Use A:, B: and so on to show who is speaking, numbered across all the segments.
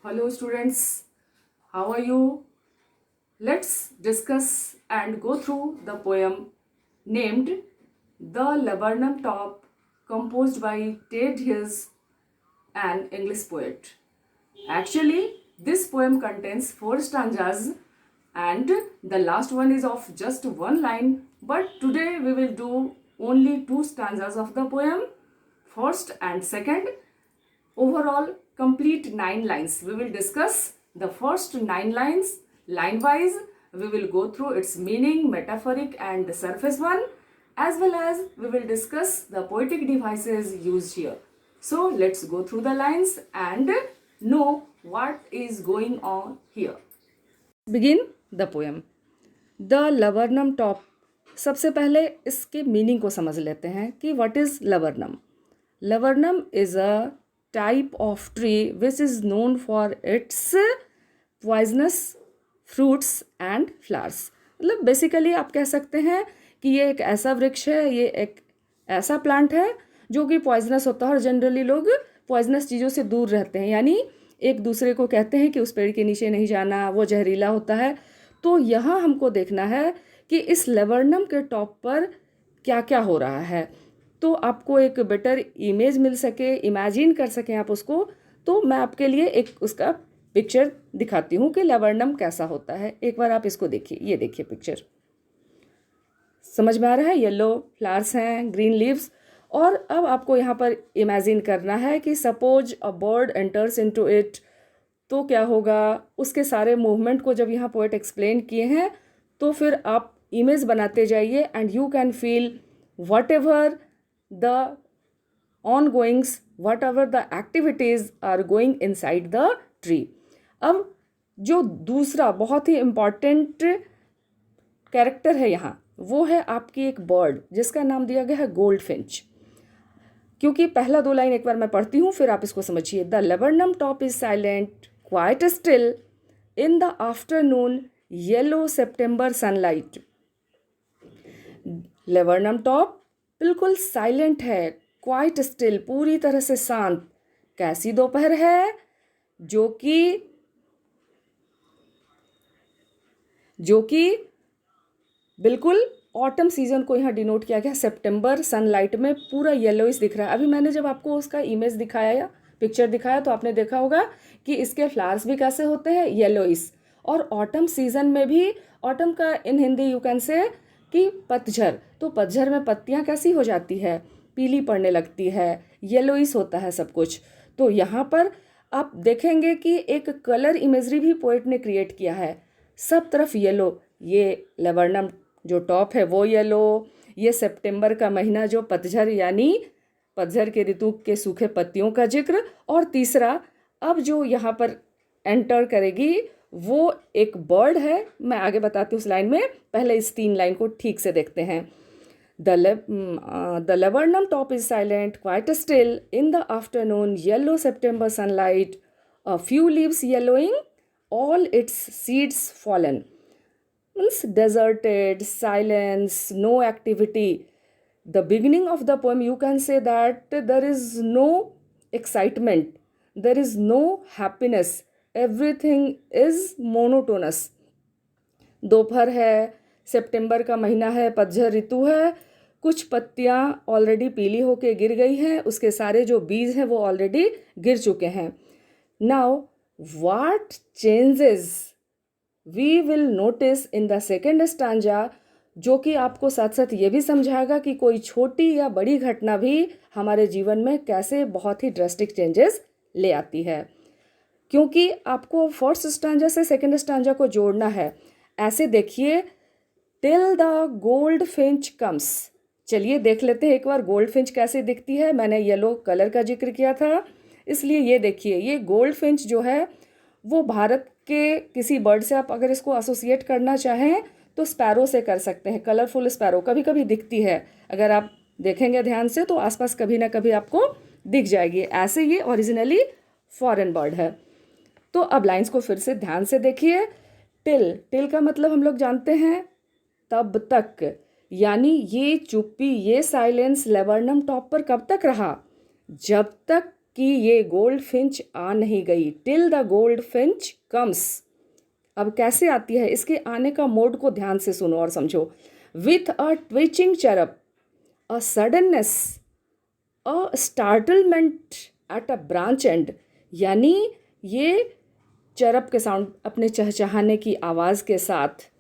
A: Hello students, how are you? Let's discuss and go through the poem named The Laburnum Top, composed by Ted Hughes, an English poet. Actually, this poem contains 4 stanzas and the last one is of just one line, but today we will do only 2 stanzas of the poem, first and second. Overall, complete 9 lines. We will discuss the first 9 lines line wise. We will go through its meaning, metaphoric and surface one, as well as we will discuss the poetic devices used here. So let's go through the lines and know what is going on here. Begin the poem. The laburnum top. सबसे पहले इसके meaning को समझ लेते हैं कि what is laburnum. Laburnum is a type of tree which is known for its poisonous fruits and flowers. मतलब basically आप कह सकते हैं कि ये एक ऐसा वृक्ष है, ये एक ऐसा प्लांट है जो कि पॉइजनस होता है और जनरली लोग पॉइजनस चीज़ों से दूर रहते हैं, यानी एक दूसरे को कहते हैं कि उस पेड़ के नीचे नहीं जाना, वो जहरीला होता है. तो यहाँ हमको देखना है कि इस लेबर्नम के टॉप पर क्या क्या हो रहा है, तो आपको एक बेटर इमेज मिल सके, इमेजिन कर सकें आप उसको. तो मैं आपके लिए एक उसका पिक्चर दिखाती हूँ कि लेबर्नम कैसा होता है. एक बार आप इसको देखिए, ये देखिए पिक्चर, समझ में आ रहा है. येलो फ्लावर्स हैं, ग्रीन लीव्स. और अब आपको यहाँ पर इमेजिन करना है कि suppose a bird enters into it, तो क्या होगा. उसके सारे मूवमेंट को जब यहाँ पोएट एक्सप्लेन किए हैं तो फिर आप इमेज बनाते जाइए and you can feel what ever the ongoings, whatever the activities are going inside the tree. अब जो दूसरा बहुत ही इम्पॉर्टेंट कैरेक्टर है यहाँ, वो है आपकी एक बर्ड जिसका नाम दिया गया है गोल्ड फिंच. क्योंकि पहला 2 लाइन एक बार मैं पढ़ती हूँ, फिर आप इसको समझिए. The laburnum top is silent quite still in the afternoon yellow September sunlight. Laburnum top बिल्कुल साइलेंट है, क्वाइट स्टिल, पूरी तरह से शांत. कैसी दोपहर है, जो कि बिल्कुल ऑटम सीजन को यहाँ डिनोट किया गया. सितंबर सनलाइट में पूरा येलोइश दिख रहा है. अभी मैंने जब आपको उसका इमेज दिखाया या पिक्चर दिखाया तो आपने देखा होगा कि इसके फ्लावर्स भी कैसे होते हैं, येलोइश. और ऑटम सीजन में भी, ऑटम का इन हिंदी यू कैन से कि पतझड़, तो पतझड़ में पत्तियां कैसी हो जाती है, पीली पड़ने लगती है, येलोइश होता है सब कुछ. तो यहाँ पर आप देखेंगे कि एक कलर इमेजरी भी पोएट ने क्रिएट किया है. सब तरफ येलो, ये लेबर्नम जो टॉप है वो येलो, ये सितंबर का महीना जो पतझड़ यानी पतझड़ के ऋतु के सूखे पत्तियों का जिक्र. और तीसरा अब जो यहाँ पर एंटर करेगी वो एक बर्ड है. मैं आगे बताती हूँ उस लाइन में, पहले इस 3 लाइन को ठीक से देखते हैं. The laburnum top is silent quite still in the afternoon yellow September sunlight, a few leaves yellowing, all it's seeds fallen. Means deserted, silence, no activity. The beginning of the poem you can say that there is no excitement, there is no happiness, everything is monotonous. दोपहर है, सितंबर का महीना है, पतझड़ ऋतु है, कुछ पत्तियां already पीली होके गिर गई हैं, उसके सारे जो बीज हैं वो ऑलरेडी गिर चुके हैं. Now what changes we will notice in the second stanza, जो कि आपको साथ साथ ये भी समझाएगा कि कोई छोटी या बड़ी घटना भी हमारे जीवन में कैसे बहुत ही ड्रास्टिक चेंजेस ले आती है. क्योंकि आपको फर्स्ट स्टांजा से सेकेंड स्टांजा को जोड़ना है. ऐसे देखिए, till the gold Finch comes. चलिए देख लेते हैं एक बार गोल्ड फिंच कैसे दिखती है. मैंने येलो कलर का जिक्र किया था, इसलिए ये देखिए, ये गोल्ड फिंच जो है वो भारत के किसी बर्ड से आप अगर इसको एसोसिएट करना चाहें तो स्पैरो से कर सकते हैं. कलरफुल स्पैरो कभी कभी दिखती है, अगर आप देखेंगे ध्यान से तो आसपास कभी ना कभी आपको दिख जाएगी. ऐसे ये ओरिजिनली फॉरेन बर्ड है. तो अब लाइंस को फिर से ध्यान से देखिए. टिल का मतलब हम लोग जानते हैं तब तक, यानी ये चुप्पी, ये साइलेंस लेबर्नम टॉप पर कब तक रहा, जब तक कि ये गोल्ड फिंच आ नहीं गई, till the gold Finch comes. अब कैसे आती है, इसके आने का मोड को ध्यान से सुनो और समझो। With a twitching chirp, a suddenness, a startlement at a branch end. यानी ये चरप के साउंड, अपने चहचहाने की आवाज़ के साथ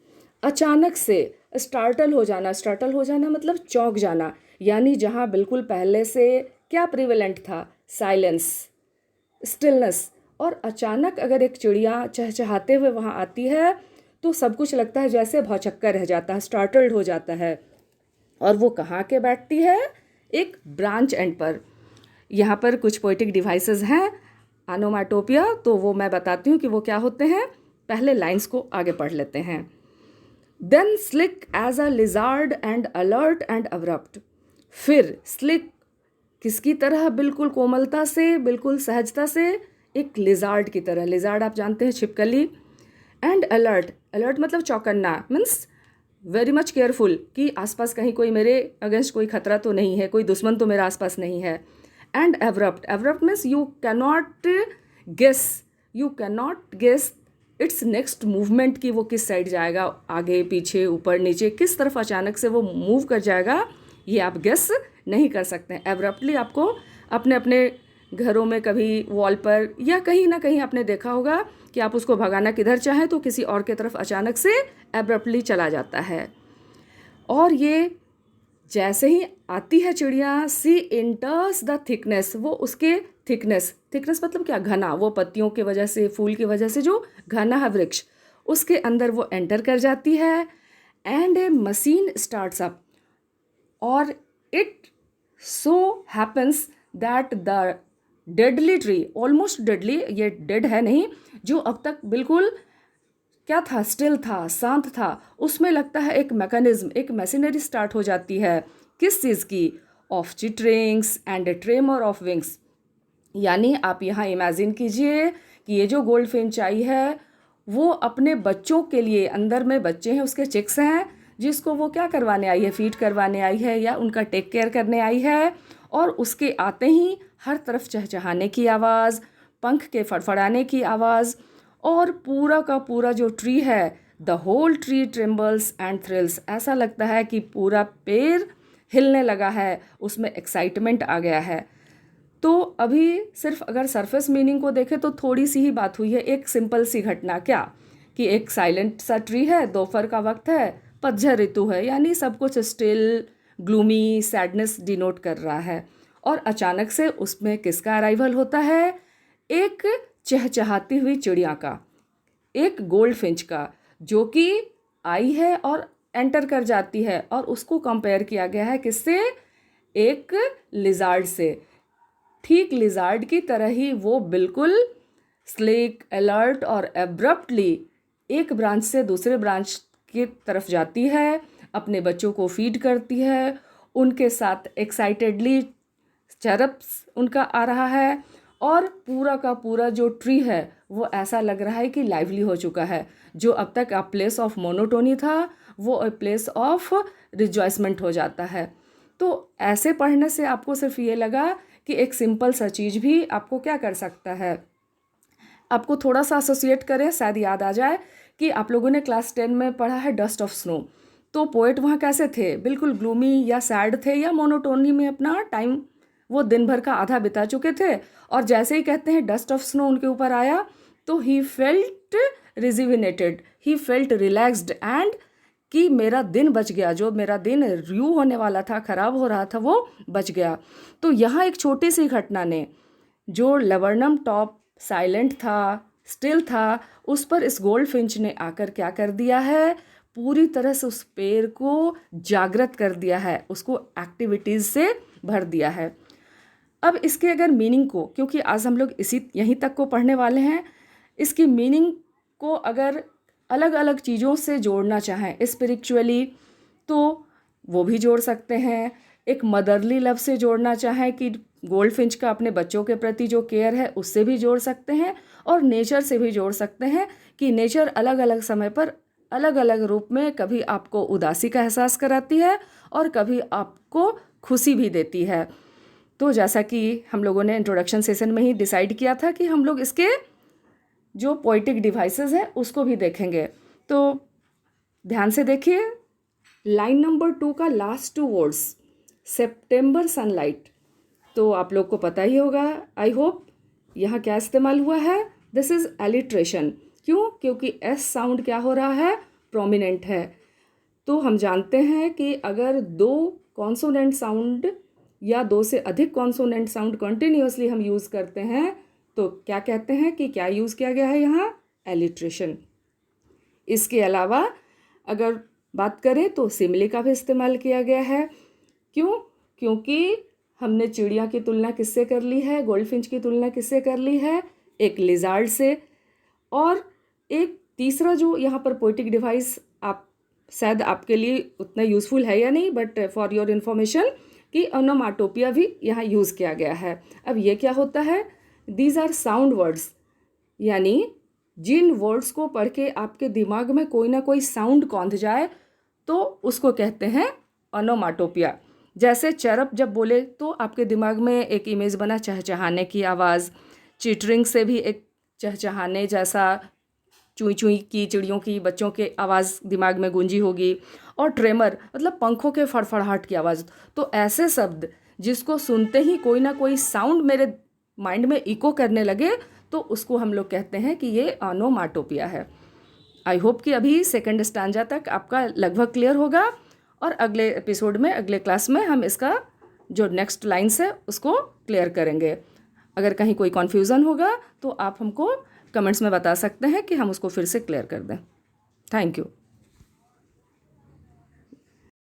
A: अचानक से स्टार्टल हो जाना। स्टार्टल हो जाना मतलब चौंक जाना। यानी जहाँ बिल्कुल पहले से क्या प्रिवेलेंट था, साइलेंस, स्टिलनेस, और अचानक अगर एक चिड़िया चहचहाते हुए वहाँ आती है तो सब कुछ लगता है जैसे भौचक्का रह जाता है, स्टार्टल्ड हो जाता है। और वो कहाँ के बैठती है, एक ब्रांच एंड पर। यहाँ पर कुछ पोइटिक डिवाइसेस हैं आनोमाटोपिया, तो वो मैं बताती हूँ कि वो क्या होते हैं। पहले लाइंस को आगे पढ़ लेते हैं। Then slick as a lizard and alert and abrupt. फिर स्लिक किसकी तरह, बिल्कुल कोमलता से, बिल्कुल सहजता से, एक लिजार्ड की तरह। लिजार्ड आप जानते हैं, छिपकली। एंड अलर्ट, अलर्ट मतलब चौकन्ना, मीन्स वेरी मच केयरफुल कि आसपास कहीं कोई मेरे अगेंस्ट कोई खतरा तो नहीं है, कोई दुश्मन तो मेरे आसपास नहीं है। And abrupt, abrupt means you cannot guess, you cannot guess its next movement कि वो किस साइड जाएगा, आगे पीछे ऊपर नीचे, किस तरफ अचानक से वो मूव कर जाएगा, ये आप गेस नहीं कर सकते हैं। एब्रप्टली आपको अपने अपने घरों में कभी वॉल पर या कहीं ना कहीं आपने देखा होगा कि आप उसको भगाना किधर चाहें तो किसी और की तरफ अचानक से एब्रप्टली चला जाता है। और ये जैसे ही आती है चिड़िया, सी इंटर्स द थिकनेस, वो उसके थिकनेस, थिकनेस मतलब क्या, घना, वो पत्तियों की वजह से, फूल की वजह से जो घना है वृक्ष, उसके अंदर वो एंटर कर जाती है। And a machine starts up, और it so happens that the deadly tree, almost deadly, ये डेड है नहीं, जो अब तक बिल्कुल क्या था, स्टिल था, शांत था, उसमें लगता है एक मैकेनिज्म, एक मशीनरी स्टार्ट हो जाती है। किस चीज़ की, of चिटरिंग्स and A tremor of wings. यानी आप यहाँ इमेजिन कीजिए कि ये जो गोल्ड फिंच आई है वो अपने बच्चों के लिए, अंदर में बच्चे हैं, उसके चिक्स हैं, जिसको वो क्या करवाने आई है, फीड करवाने आई है या उनका टेक केयर करने आई है। और उसके आते ही हर तरफ चहचहाने की आवाज़, पंख के फड़फड़ाने की आवाज़, और पूरा का पूरा जो ट्री है, the whole tree trembles and thrills. ऐसा लगता है कि पूरा पेड़ हिलने लगा है, उसमें एक्साइटमेंट आ गया है। तो अभी सिर्फ अगर सरफेस मीनिंग को देखें तो थोड़ी सी ही बात हुई है, एक सिंपल सी घटना, क्या कि एक साइलेंट सा ट्री है, दोपहर का वक्त है, पतझड़ ऋतु है, यानी सब कुछ स्टिल, ग्लूमी, सैडनेस डिनोट कर रहा है। और अचानक से उसमें किसका अराइवल होता है, एक चहचहाती हुई चिड़िया का, एक गोल्ड फिंच का, जो कि आई है और एंटर कर जाती है। और उसको कंपेयर किया गया है किससे, एक लिजार्ड से। ठीक लिजार्ड की तरह ही वो बिल्कुल स्लिक, अलर्ट और एब्रप्टली एक ब्रांच से दूसरे ब्रांच की तरफ जाती है, अपने बच्चों को फीड करती है, उनके साथ एक्साइटेडली चरप्स उनका आ रहा है। और पूरा का पूरा जो ट्री है वो ऐसा लग रहा है कि लाइवली हो चुका है। जो अब तक अ प्लेस ऑफ मोनोटोनी था वो अ प्लेस ऑफ रिजॉइसमेंट हो जाता है। तो ऐसे पढ़ने से आपको सिर्फ ये लगा कि एक सिंपल सा चीज़ भी आपको क्या कर सकता है, आपको थोड़ा सा एसोसिएट करें, शायद याद आ जाए कि आप लोगों ने क्लास 10 में पढ़ा है डस्ट ऑफ स्नो। तो पोएट वहाँ कैसे थे, बिल्कुल ग्लूमी या सैड थे या मोनोटोनी में अपना टाइम वो दिन भर का आधा बिता चुके थे। और जैसे ही कहते हैं डस्ट ऑफ स्नो उनके ऊपर आया तो he felt rejuvenated, he felt relaxed and कि मेरा दिन बच गया, जो मेरा दिन र्यू होने वाला था, खराब हो रहा था, वो बच गया। तो यहाँ एक छोटी सी घटना ने, जो लवर्नम टॉप साइलेंट था, स्टिल था, उस पर इस गोल्ड फिंच ने आकर क्या कर दिया है, पूरी तरह से उस पेड़ को जागृत कर दिया है, उसको एक्टिविटीज़ से भर दिया है। अब इसके अगर मीनिंग को, क्योंकि आज हम लोग इसी यहीं तक को पढ़ने वाले हैं, इसकी मीनिंग को अगर अलग अलग चीज़ों से जोड़ना चाहें स्पिरिचुअली तो वो भी जोड़ सकते हैं। एक मदरली लव से जोड़ना चाहें कि गोल्ड फिंच का अपने बच्चों के प्रति जो केयर है उससे भी जोड़ सकते हैं। और नेचर से भी जोड़ सकते हैं कि नेचर अलग अलग समय पर अलग अलग रूप में कभी आपको उदासी का एहसास कराती है और कभी आपको खुशी भी देती है। तो जैसा कि हम लोगों ने इंट्रोडक्शन सेशन में ही डिसाइड किया था कि हम लोग इसके जो पोइटिक डिवाइसेस हैं उसको भी देखेंगे। तो ध्यान से देखिए, लाइन नंबर 2 का लास्ट 2 वर्ड्स सितंबर सनलाइट, तो आप लोग को पता ही होगा आई होप, यहाँ क्या इस्तेमाल हुआ है, दिस इज़ एलिट्रेशन। क्यों? क्योंकि एस साउंड क्या हो रहा है, प्रोमिनेंट है। तो हम जानते हैं कि अगर 2 कॉन्सोनेंट साउंड या 2 से अधिक कॉन्सोनेंट साउंड कंटिन्यूअसली हम यूज़ करते हैं तो क्या कहते हैं कि क्या यूज़ किया गया है यहाँ, एलिट्रेशन। इसके अलावा अगर बात करें तो सिमिली का भी इस्तेमाल किया गया है। क्यों? क्योंकि हमने चिड़िया की तुलना किससे कर ली है, गोल्डफिंच की तुलना किससे कर ली है, एक लिजार्ड से। और एक तीसरा जो यहाँ पर पोइटिक डिवाइस, आप शायद आपके लिए उतना यूज़फुल है या नहीं, बट फॉर योर इन्फॉर्मेशन, कि ओनोमाटोपिया भी यहाँ यूज़ किया गया है। अब ये क्या होता है, दीज आर साउंड वर्ड्स, यानी जिन वर्ड्स को पढ़ के आपके दिमाग में कोई ना कोई साउंड कौंध जाए तो उसको कहते हैं ओनोमाटोपिया। जैसे चरप जब बोले तो आपके दिमाग में एक इमेज बना चहचहाने की आवाज़, चिटरिंग से भी एक चहचहाने जैसा चुई चुई की चिड़ियों की बच्चों के आवाज़ दिमाग में गूंजी होगी, और ट्रेमर मतलब पंखों के फड़फड़ाहट की आवाज़। तो ऐसे शब्द जिसको सुनते ही कोई ना कोई साउंड मेरे माइंड में इको करने लगे तो उसको हम लोग कहते हैं कि ये ओनोमाटोपिया है। आई होप कि अभी सेकंड स्टैंजा तक आपका लगभग क्लियर होगा, और अगले एपिसोड में, अगले क्लास में हम इसका जो नेक्स्ट लाइन्स है उसको क्लियर करेंगे। अगर कहीं कोई कन्फ्यूज़न होगा तो आप हमको कमेंट्स में बता सकते हैं कि हम उसको फिर से क्लियर कर दें। Thank you.